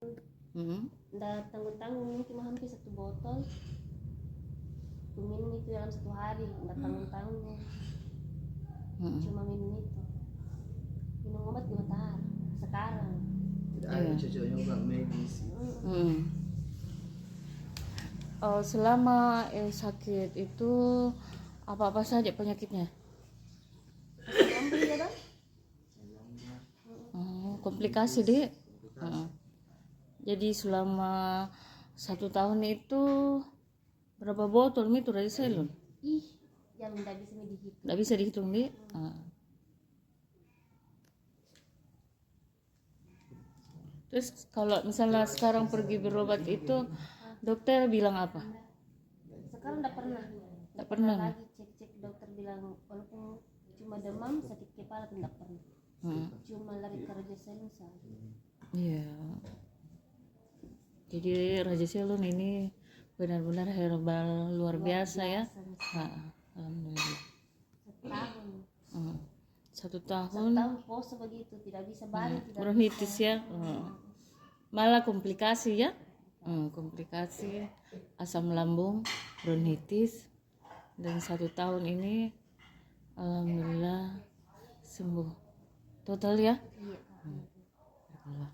Nggak tanggung-tanggung, mungkin hampir 1 botol aku minum itu dalam 1 hari, nggak tanggung-tanggung. Cuma minum itu, minum obat juga tahan sekarang. Tidak ada cocoknya obat medis. Selama sakit itu apa saja penyakitnya? Ambil ya bang? Komplikasi deh. Jadi selama 1 tahun itu berapa botol itu dari selon? Yang nggak bisa dihitung. Nggak bisa dihitung deh. Terus kalau misalnya sekarang pergi berobat itu dokter bilang apa? Sekarang nggak pernah lagi cek dokter bilang walaupun cuma demam sakit kepala tidak pernah. Cuma lari ke Raja Selun saja. Iya. Jadi Raja Selun ini benar-benar herbal luar biasa ya. Alhamdulillah. 1 tahun. 1 tahun puasa begitu, tidak bisa balik. Bronkitis ya. Malah komplikasi ya. Komplikasi asam lambung, bronkitis, dan 1 tahun ini alhamdulillah sembuh total ya. Iya.